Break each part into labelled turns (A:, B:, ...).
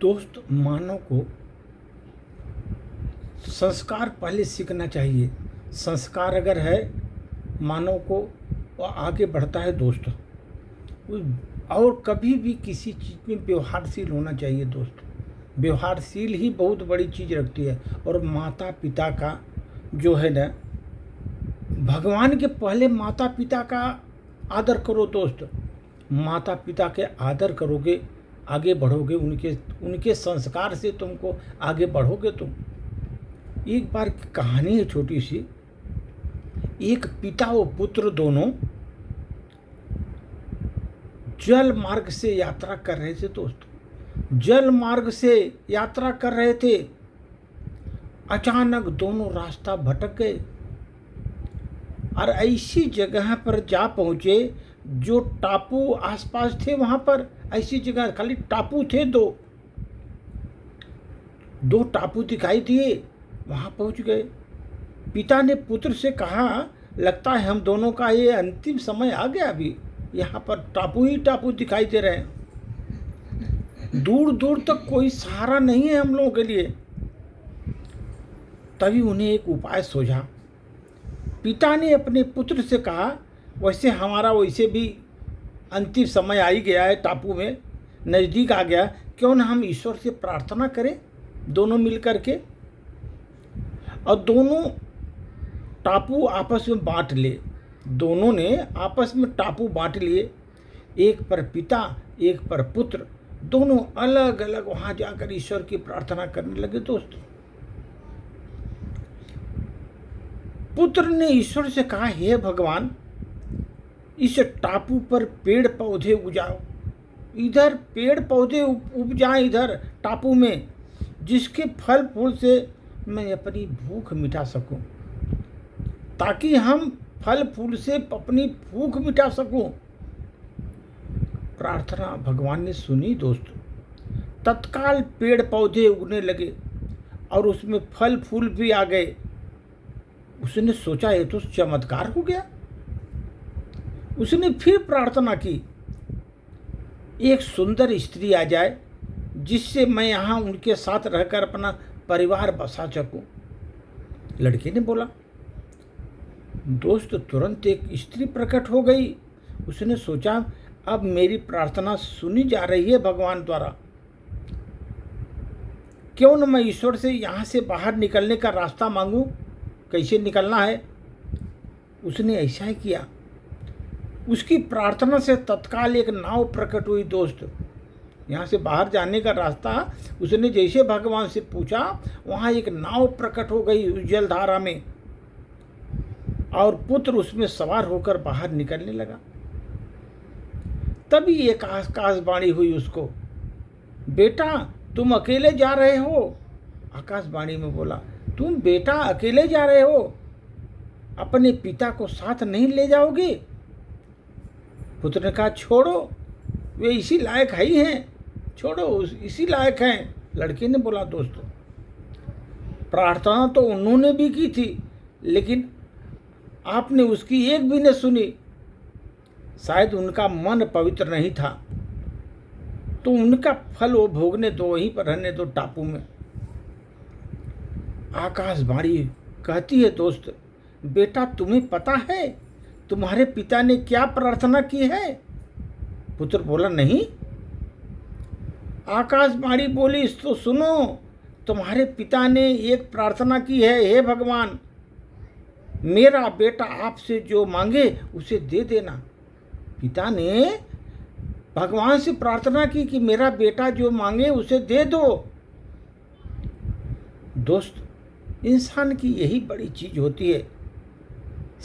A: दोस्त, मानव को संस्कार पहले सीखना चाहिए। संस्कार अगर है मानव को, वो आगे बढ़ता है दोस्त। और कभी भी किसी चीज़ में व्यवहारशील होना चाहिए दोस्त। व्यवहारशील ही बहुत बड़ी चीज़ रखती है। और माता पिता का जो है ना, भगवान के पहले माता पिता का आदर करो दोस्त। माता पिता के आदर करोगे, आगे बढ़ोगे, उनके संस्कार से तुमको आगे बढ़ोगे तुम। एक बार की कहानी है छोटी सी। एक पिता और पुत्र दोनों जल मार्ग से यात्रा कर रहे थे दोस्त। जल मार्ग से यात्रा कर रहे थे, अचानक दोनों रास्ता भटक गए और ऐसी जगह पर जा पहुंचे जो टापू आसपास थे। वहां पर ऐसी जगह खाली टापू थे, दो टापू दिखाई दिए। वहां पहुंच गए। पिता ने पुत्र से कहा, लगता है हम दोनों का ये अंतिम समय आ गया। अभी यहाँ पर टापू ही टापू दिखाई दे रहे हैं, दूर दूर तक कोई सहारा नहीं है हम लोगों के लिए। तभी उन्हें एक उपाय सूझा। पिता ने अपने पुत्र से कहा, वैसे हमारा वैसे भी अंतिम समय आ ही गया है, टापू में नज़दीक आ गया, क्यों ना हम ईश्वर से प्रार्थना करें दोनों मिल करके, और दोनों टापू आपस में बांट ले। दोनों ने आपस में टापू बांट लिए, एक पर पिता एक पर पुत्र। दोनों अलग अलग वहां जाकर ईश्वर की प्रार्थना करने लगे दोस्त। पुत्र ने ईश्वर से कहा, हे भगवान, इस टापू पर पेड़ पौधे उगाओ। इधर पेड़ पौधे उग जाएं इधर टापू में, जिसके फल फूल से मैं अपनी भूख मिटा सकूं, ताकि हम फल फूल से अपनी भूख मिटा सकूं। प्रार्थना भगवान ने सुनी दोस्त। तत्काल पेड़ पौधे उगने लगे और उसमें फल फूल भी आ गए। उसने सोचा, ये तो चमत्कार हो गया। उसने फिर प्रार्थना की, एक सुंदर स्त्री आ जाए जिससे मैं यहाँ उनके साथ रहकर अपना परिवार बसा सकूं। लड़के ने बोला। दोस्त, तुरंत एक स्त्री प्रकट हो गई। उसने सोचा, अब मेरी प्रार्थना सुनी जा रही है भगवान द्वारा, क्यों न मैं ईश्वर से यहाँ से बाहर निकलने का रास्ता मांगूं, कैसे निकलना है। उसने ऐसा ही किया। उसकी प्रार्थना से तत्काल एक नाव प्रकट हुई दोस्त। यहाँ से बाहर जाने का रास्ता उसने जैसे भगवान से पूछा, वहाँ एक नाव प्रकट हो गई उस जलधारा में, और पुत्र उसमें सवार होकर बाहर निकलने लगा। तभी एक आकाशवाणी हुई उसको, बेटा तुम अकेले जा रहे हो। आकाशवाणी में बोला, तुम बेटा अकेले जा रहे हो, अपने पिता को साथ नहीं ले जाओगे। पुत्र ने कहा, छोड़ो, वे इसी लायक है ही हैं, छोड़ो, इसी लायक हैं। लड़के ने बोला, दोस्तों, प्रार्थना तो उन्होंने भी की थी, लेकिन आपने उसकी एक भी न सुनी। शायद उनका मन पवित्र नहीं था, तो उनका फल वो भोगने दो, वहीं पर रहने दो टापू में। आकाशवाणी कहती है दोस्त, बेटा तुम्हें पता है तुम्हारे पिता ने क्या प्रार्थना की है। पुत्र बोला, नहीं। आकाशवाणी बोली, तो सुनो, तुम्हारे पिता ने एक प्रार्थना की है, हे भगवान, मेरा बेटा आपसे जो मांगे उसे दे देना। पिता ने भगवान से प्रार्थना की कि मेरा बेटा जो मांगे उसे दे दो। दोस्त, इंसान की यही बड़ी चीज होती है।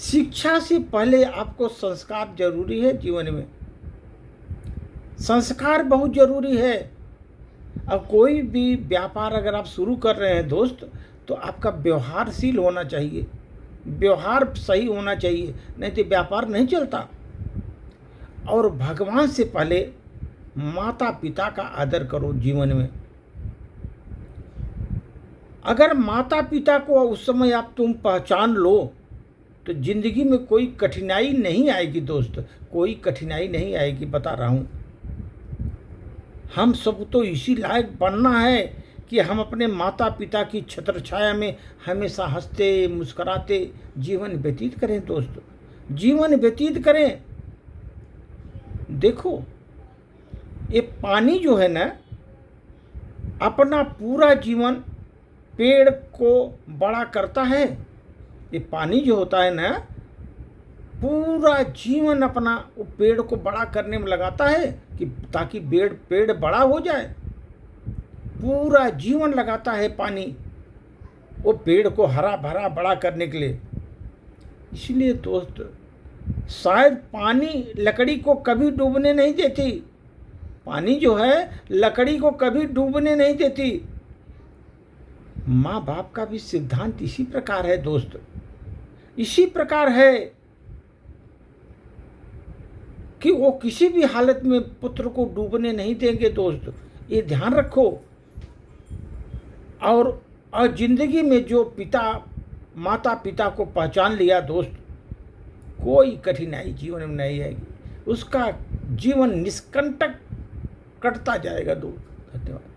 A: शिक्षा से पहले आपको संस्कार जरूरी है। जीवन में संस्कार बहुत जरूरी है। अब कोई भी व्यापार अगर आप शुरू कर रहे हैं दोस्त, तो आपका व्यवहारशील होना चाहिए, व्यवहार सही होना चाहिए, नहीं तो व्यापार नहीं चलता। और भगवान से पहले माता पिता का आदर करो जीवन में। अगर माता पिता को उस समय आप तुम पहचान लो, तो जिंदगी में कोई कठिनाई नहीं आएगी दोस्त, कोई कठिनाई नहीं आएगी, बता रहा हूँ। हम सब तो इसी लायक बनना है कि हम अपने माता पिता की छत्र छाया में हमेशा हंसते मुस्कुराते जीवन व्यतीत करें दोस्त, जीवन व्यतीत करें। देखो, ये पानी जो है ना, अपना पूरा जीवन पेड़ को बड़ा करता है। ये पानी जो होता है ना, पूरा जीवन अपना वो पेड़ को बड़ा करने में लगाता है कि ताकि पेड़ बड़ा हो जाए। पूरा जीवन लगाता है पानी वो पेड़ को हरा भरा बड़ा करने के लिए। इसलिए दोस्त, शायद पानी लकड़ी को कभी डूबने नहीं देती। पानी जो है लकड़ी को कभी डूबने नहीं देती। माँ बाप का भी सिद्धांत इसी प्रकार है दोस्त, इसी प्रकार है कि वो किसी भी हालत में पुत्र को डूबने नहीं देंगे दोस्त, ये ध्यान रखो। और जिंदगी में जो माता पिता को पहचान लिया दोस्त, कोई कठिनाई जीवन में नहीं आएगी, उसका जीवन निष्कंटक कटता जाएगा दोस्त। धन्यवाद।